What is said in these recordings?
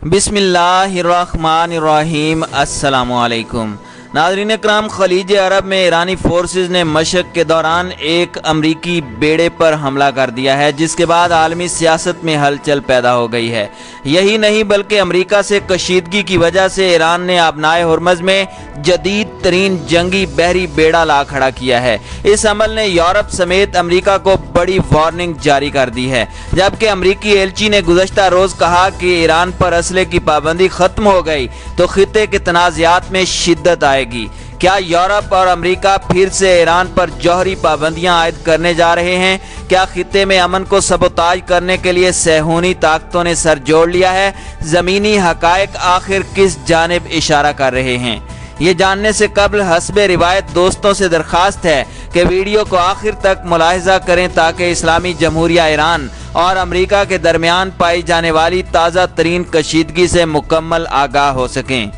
बिस्मिल्लाहिर्रहमानिर्रहीम। अस्सलामुअलैकुम नाज़रीन इकराम, खलीज अरब में ईरानी फोर्सेस ने मशक के दौरान एक अमरीकी बेड़े पर हमला कर दिया है, जिसके बाद आलमी सियासत में हलचल पैदा हो गई है। यही नहीं बल्कि अमरीका से कशीदगी की वजह से ईरान ने आबनाए हुर्मज़ में जदीद तरीन जंगी बहरी बेड़ा ला खड़ा किया है। इस अमल ने यूरोप समेत अमरीका को बड़ी वार्निंग जारी कर दी है, जबकि अमरीकी एलची ने गुज़श्ता रोज़ कहा कि ईरान पर असले की पाबंदी ख़त्म हो गई तो खित्ते के तनाज़ात में शिद्दत आएगी। क्या यूरोप और अमेरिका फिर से ईरान पर जौहरी पाबंदियां आयद करने जा रहे हैं? क्या खित्ते में अमन को सबोताज करने के लिए सहूनी ताकतों ने सर जोड़ लिया है? ज़मीनी हकायक आखिर किस जानिब इशारा कर रहे हैं? ये जानने से कबल हस्बे रिवायत दोस्तों से दरख्वास्त है कि वीडियो को आखिर तक मुलाहिजा करें ताकि इस्लामी जमहूरिया ईरान और अमेरिका के दरमियान पाई जाने वाली ताज़ा तरीन कशीदगी से मुकम्मल आगाह हो सकें।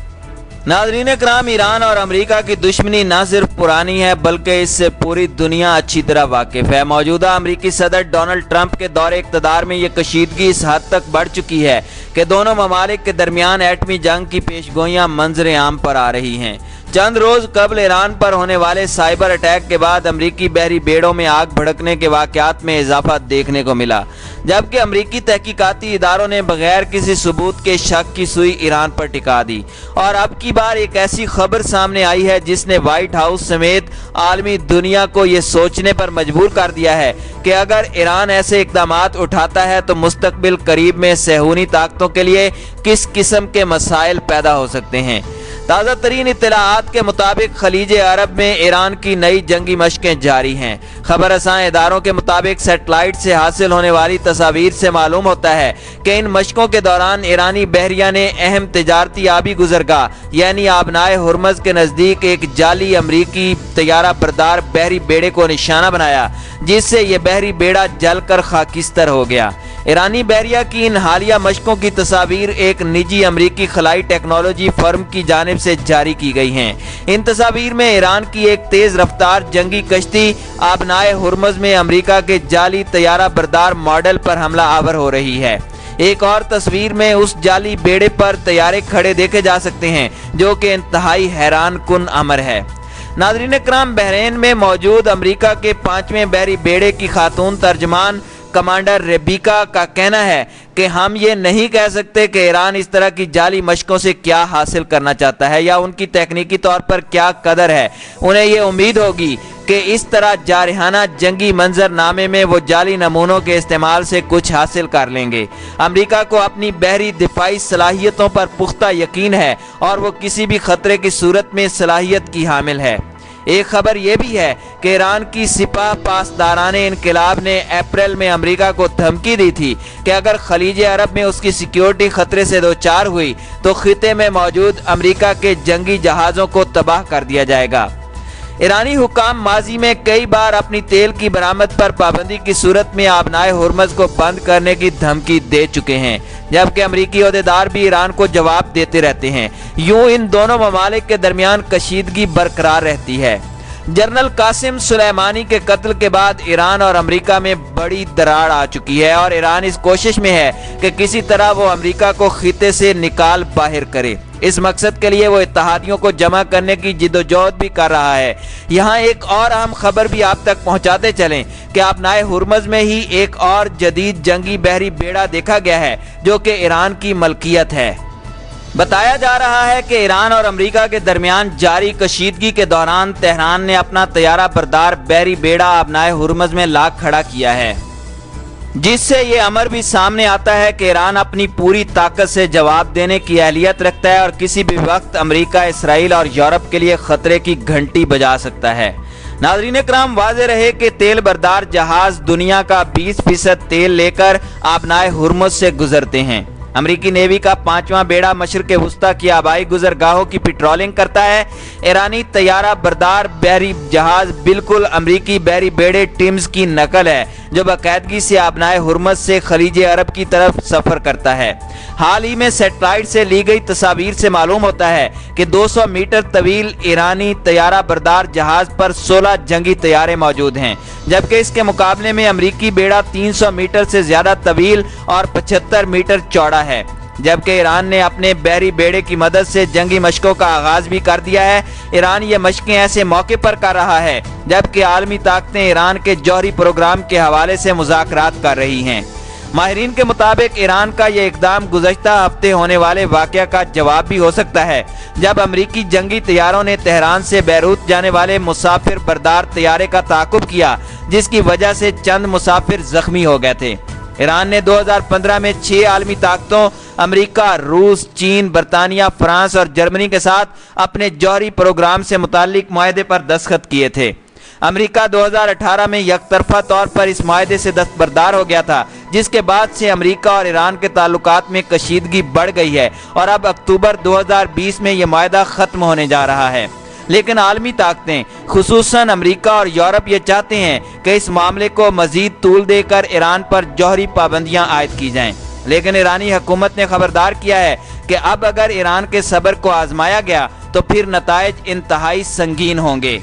नाज़रीन इकराम, ईरान और अमेरिका की दुश्मनी न सिर्फ पुरानी है बल्कि इससे पूरी दुनिया अच्छी तरह वाकिफ है। मौजूदा अमेरिकी सदर डोनाल्ड ट्रंप के दौरे इक़्तिदार में ये कशीदगी इस हद तक बढ़ चुकी है कि दोनों ममालिक के दरमियान एटमी जंग की पेशगोइयाँ मंजर आम पर आ रही हैं। चंद रोज़ कबल ईरान पर होने वाले साइबर अटैक के बाद अमरीकी बहरी बेड़ों में आग भड़कने के वाक़यात में इजाफा देखने को मिला, जबकि अमरीकी तहकीकाती इदारों ने बगैर किसी सबूत के शक की सुई ईरान पर टिका दी। और अब की बार एक ऐसी खबर सामने आई है जिसने व्हाइट हाउस समेत आलमी दुनिया को ये सोचने पर मजबूर कर दिया है कि अगर ईरान ऐसे इक़दामात उठाता है तो मुस्तक़बिल करीब में सहूनी ताकतों के लिए किस किस्म के मसाइल पैदा हो सकते हैं। ताज़ा तरीन इत्तलाआत के मुताबिक खलीज अरब में ईरान की नई जंगी मशकें जारी हैं। खबर रसां इदारों के मुताबिक सेटेलाइट से हासिल होने वाली तस्वीर से मालूम होता है कि इन मशकों के दौरान ईरानी बहरिया ने अहम तिजारती आबी गुजरगाह यानी आबनाए हुर्मज़ के नज़दीक एक जाली अमरीकी तैयारा बरदार बहरी बेड़े को निशाना बनाया, जिससे यह बहरी बेड़ा जलकर खाकिस्तर हो गया। ईरानी बहरिया की इन हालिया मशकों की तस्वीर एक निजी अमरीकी खलाई टेक्नोलॉजी फर्म की जानिब से जारी की गई हैं। इन तस्वीर में ईरान की एक तेज रफ्तार जंगी कश्ती आबनाए हुर्मज़ में अमरीका के जाली तैयारा बरदार मॉडल पर हमला आवर हो रही है। एक और तस्वीर में उस जाली बेड़े पर तैयारे खड़े देखे जा सकते हैं, जो कि इंतहाई हैरान कुन अमर है। नाज़रीन इकराम, बहरीन में मौजूद अमरीका के 5वें बहरी बेड़े की खातून तर्जमान कमांडर रेबिका का कहना है कि हम ये नहीं कह सकते कि ईरान इस तरह की जाली मशकों से क्या हासिल करना चाहता है या उनकी तकनीकी तौर पर क्या कदर है। उन्हें ये उम्मीद होगी कि इस तरह जारहाना जंगी मंजरनामे में वो जाली नमूनों के इस्तेमाल से कुछ हासिल कर लेंगे। अमेरिका को अपनी बहरी दिफाई सलाहियतों पर पुख्ता यकीन है और वो किसी भी खतरे की सूरत में सलाहियत की हामिल है। एक खबर यह भी है कि ईरान की सिपाह पासदाराने इनकलाब ने अप्रैल में अमेरिका को धमकी दी थी कि अगर खलीज अरब में उसकी सिक्योरिटी खतरे से दो चार हुई तो खिते में मौजूद अमेरिका के जंगी जहाज़ों को तबाह कर दिया जाएगा। ईरानी हुकाम माजी में कई बार अपनी तेल की बरामद पर पाबंदी की सूरत में आबनाए हुर्मज़ को बंद करने की धमकी दे चुके हैं, जबकि अमरीकी ओहदेदार भी ईरान को जवाब देते रहते हैं। यूं इन दोनों ममालिक के दरमियान कशीदगी बरकरार रहती है। जनरल कासिम सुलेमानी के कत्ल के बाद ईरान और अमेरिका में बड़ी दरार आ चुकी है और ईरान इस कोशिश में है कि किसी तरह वो अमेरिका को खिते से निकाल बाहर करे। इस मकसद के लिए वो इत्तहादियों को जमा करने की जिद्दोजहद भी कर रहा है। यहाँ एक और अहम खबर भी आप तक पहुँचाते चलें कि आबनाए हुर्मज़ में ही एक और जदीद जंगी बहरी बेड़ा देखा गया है, जो कि ईरान की मलकियत है। बताया जा रहा है कि ईरान और अमेरिका के दरमियान जारी कशीदगी के दौरान तेहरान ने अपना तैयारा बरदार बहरी बेड़ा आबनाए हुर्मज़ में ला खड़ा किया है, जिससे ये अमर भी सामने आता है कि ईरान अपनी पूरी ताकत से जवाब देने की अहलियत रखता है और किसी भी वक्त अमेरिका, इसराइल और यूरोप के लिए खतरे की घंटी बजा सकता है। नाज़रीन इकराम, वाज़ेह रहे कि तेल बरदार जहाज दुनिया का 20% तेल लेकर आबनाए हुर्मज़ से गुजरते हैं। अमरीकी नेवी का 5वां बेड़ा मशरिक़ वुस्ता की आबाई गुजरगाहों की पेट्रोलिंग करता है। ईरानी तैयारा बरदार बहरी जहाज बिल्कुल अमरीकी बहरी बेड़े टिम्स की नकल है, जो बाकायदगी से आबनाए हुर्मज़ से खलीज अरब की तरफ सफ़र करता है। हाल ही में सेटेलाइट से ली गई तस्वीर से मालूम होता है कि 200 मीटर तवील ईरानी तैयारा बरदार जहाज पर 16 जंगी तैयारे मौजूद हैं, जबकि इसके मुकाबले में अमरीकी बेड़ा 300 मीटर से ज्यादा तवील और 75 मीटर चौड़ा है। जबकि ईरान ने अपने बहरी बेड़े की मदद से जंगी मशकों का आगाज भी कर दिया है। ईरान ये मशकें ऐसे मौके पर कर रहा है जबकि आलमी ताकतें ईरान के जौहरी प्रोग्राम के हवाले से मुज़ाकरात कर रही हैं। माहिरीन के मुताबिक ईरान का यह इक़दाम गुज़श्ता हफ्ते होने वाले वाक़या का जवाब भी हो सकता है, जब अमरीकी जंगी तैयारों ने तेहरान से बैरूत जाने वाले मुसाफिर बरदार तैयारे का ताक़ुब किया, जिसकी वजह से चंद मुसाफिर जख्मी हो गए थे। ईरान ने 2015 में 6 आलमी ताकतों अमेरिका, रूस, चीन, बरतानिया, फ्रांस और जर्मनी के साथ अपने जौहरी प्रोग्राम से मुताल्लिक मुआहदे पर दस्तखत किए थे। अमेरिका 2018 में यकतरफा तौर पर इस मुआहदे से दस्तबरदार हो गया था, जिसके बाद से अमेरिका और ईरान के ताल्लुकात में कशीदगी बढ़ गई है और अब अक्टूबर 2020 में यह मुआहदा ख़त्म होने जा रहा है। लेकिन आलमी ताकतें खुसूसन अमेरिका और यूरोप ये चाहते हैं कि इस मामले को मजीद तूल देकर ईरान पर जौहरी पाबंदियां आयद की जाएं। लेकिन ईरानी हुकूमत ने खबरदार किया है कि अब अगर ईरान के सब्र को आजमाया गया तो फिर नताइज इंतहाई संगीन होंगे।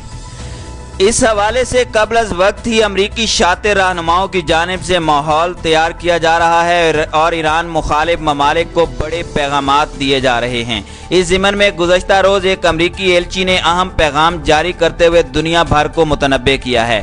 इस हवाले से कबल अज़ वक्त ही अमरीकी शातिर रहनुमाओं की जानिब से माहौल तैयार किया जा रहा है और ईरान मुखालिफ ममालिक को बड़े पैगामात दिए जा रहे हैं। इस ज़िमन में गुज़श्ता रोज़ एक अमरीकी एलची ने अहम पैगाम जारी करते हुए दुनिया भर को मुतनब्बे किया है।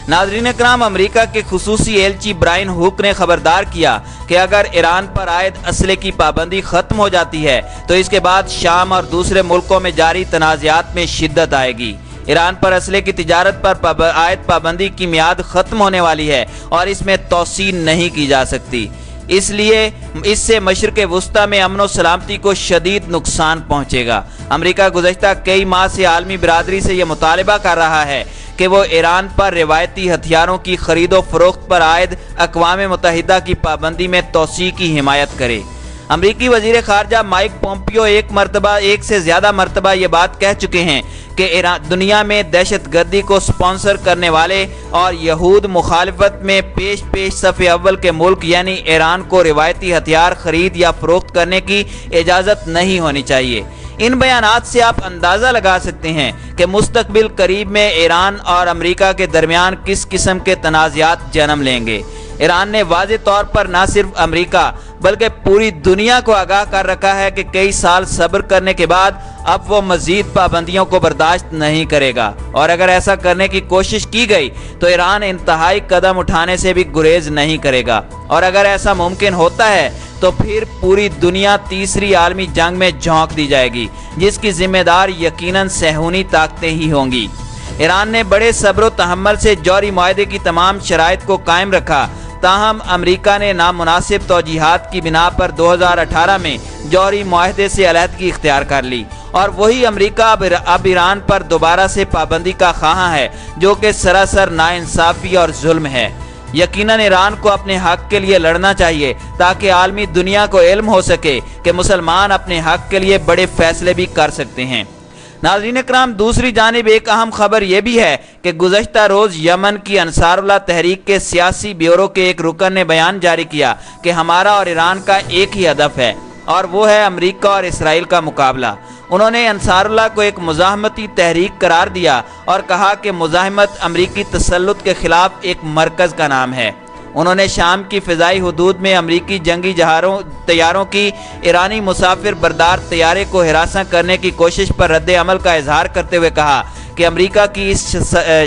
नाज़रीन इकराम, अमरीका के खुसूसी एलची ब्रायन हुक ने खबरदार किया कि अगर ईरान पर आयद असले की पाबंदी ख़त्म हो जाती है तो इसके बाद शाम और दूसरे मुल्कों में जारी तनाज़ात में शिद्दत आएगी। ईरान पर असले की तिजारत पर आयद पाबंदी की मियाद ख़त्म होने वाली है और इसमें तोसी नहीं की जा सकती, इसलिए इससे मशरिक़ वुस्ता में अमन व सलामती को शदीद नुकसान पहुँचेगा। अमरीका गुज़श्ता कई माह से आलमी बिरादरी से यह मुतालबा कर रहा है कि वो ईरान पर रिवायती हथियारों की खरीदो फरोख्त पर आयद अक़वाम मुत्तहिदा की पाबंदी में तोसी की हिमायत करे। अमरीकी वज़ीर ख़ारजा माइक पोम्पियो एक से ज़्यादा मरतबा ये बात कह चुके हैं कि दुनिया में दहशतगर्दी को स्पॉन्सर करने वाले और यहूद मुखालिफत में पेश सफ़े अव्वल के मुल्क यानी ईरान को रिवायती हथियार खरीद या फरोख्त करने की इजाज़त नहीं होनी चाहिए। इन बयानात से आप अंदाज़ा लगा सकते हैं कि मुस्तकबिल करीब में ईरान और अमेरिका के दरमियान किस किस्म के तनाज़ात जन्म लेंगे। ईरान ने वाज़े तौर पर न सिर्फ अमेरिका बल्कि पूरी दुनिया को आगाह कर रखा है कि कई साल सब्र करने के बाद अब वो मजीद पाबंदियों को बर्दाश्त नहीं करेगा और अगर ऐसा करने की कोशिश की गई तो ईरान इंतहाई कदम उठाने से भी गुरेज नहीं करेगा और अगर ऐसा मुमकिन होता है तो फिर पूरी दुनिया तीसरी आलमी जंग में झोंक दी जाएगी, जिसकी जिम्मेदार यकीनन सहूनी ताकतें ही होंगी। ईरान ने बड़े सब्र व तहम्मुल से जौहरी मुआहदे की तमाम शराइत को कायम रखा, ताहम अमेरिका ने नामुनासिब तौजीहात की बिना पर 2018 में जौहरी मुआहदे से अलहदगी इख्तियार कर ली और वही अमेरिका अब ईरान पर दोबारा से पाबंदी का ख़्वाह है, जो कि सरासर नाइंसाफ़ी और जुल्म है। यकीनन ईरान को अपने हक के लिए लड़ना चाहिए ताकि आलमी दुनिया को इल्म हो सके कि मुसलमान अपने हक के लिए बड़े फैसले भी कर सकते हैं। नाज़रीन इकराम, दूसरी जानिब एक अहम खबर यह भी है कि गुज़श्ता रोज़ यमन की अंसारुल्लाह तहरीक के सियासी ब्यूरो के एक रुकन ने बयान जारी किया कि हमारा और ईरान का एक ही हदफ है और वो है अमेरिका और इसराइल का मुकाबला। उन्होंने अंसारुल्लाह को एक मुज़ाहमती तहरीक करार दिया और कहा कि मुज़ाहमत अमरीकी तसल्लुत के खिलाफ एक मरकज़ का नाम है। उन्होंने शाम की फ़िज़ाई हुदूद में अमरीकी जंगी तैयारों की ईरानी मुसाफिर बरदार तैयारे को हिरासा करने की कोशिश पर रद्द अमल का इजहार करते हुए कहा कि अमरीका की इस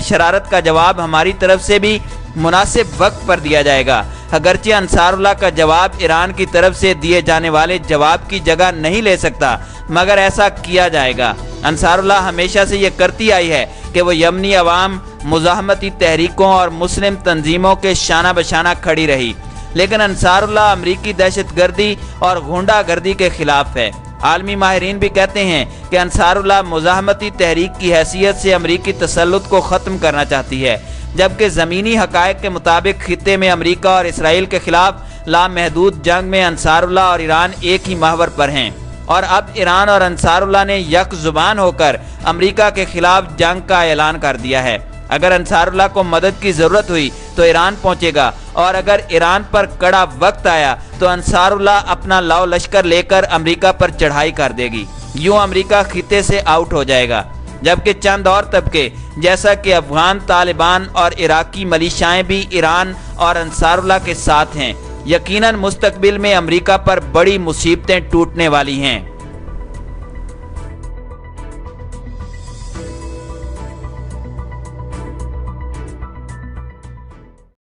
शरारत का जवाब हमारी तरफ से भी मुनासिब वक्त पर दिया जाएगा। अगरचे अंसारुल्लाह का जवाब ईरान की तरफ से दिए जाने वाले जवाब की जगह नहीं ले सकता, मगर ऐसा किया जाएगा। अंसारुल्लाह हमेशा से ये करती आई है कि वो यमनी अवाम, मुज़ाहमती तहरीकों और मुस्लिम तंजीमों के शाना बशाना खड़ी रही, लेकिन अंसारुल्लाह अमरीकी दहशतगर्दी और गुंडागर्दी के खिलाफ है। आलमी माहिरीन भी कहते हैं कि अंसारुल्लाह मुज़ाहमती तहरीक की हैसियत से अमरीकी तसल्लुत को ख़त्म करना चाहती है, जबकि ज़मीनी हक़ाइक़ के मुताबिक खित्ते में अमरीका और इसराइल के खिलाफ लामहदूद जंग में अंसारुल्लाह और ईरान एक ही महवर पर हैं और अब ईरान और अंसारुल्लाह ने यक ज़ुबान होकर अमरीका के खिलाफ जंग का ऐलान कर दिया है। अगर अंसारुल्लाह को मदद की ज़रूरत हुई तो ईरान पहुंचेगा और अगर ईरान पर कड़ा वक्त आया तो अंसारुल्लाह अपना लाव लश्कर लेकर अमरीका पर चढ़ाई कर देगी। यूं अमरीका खित्ते से आउट हो जाएगा, जबकि चंद और तबके जैसा कि अफगान तालिबान और इराकी मलिशियाएं भी ईरान और अंसारुल्लाह के साथ हैं। یقیناً مستقبل میں امریکہ پر بڑی مصیبتیں ٹوٹنے والی ہیں۔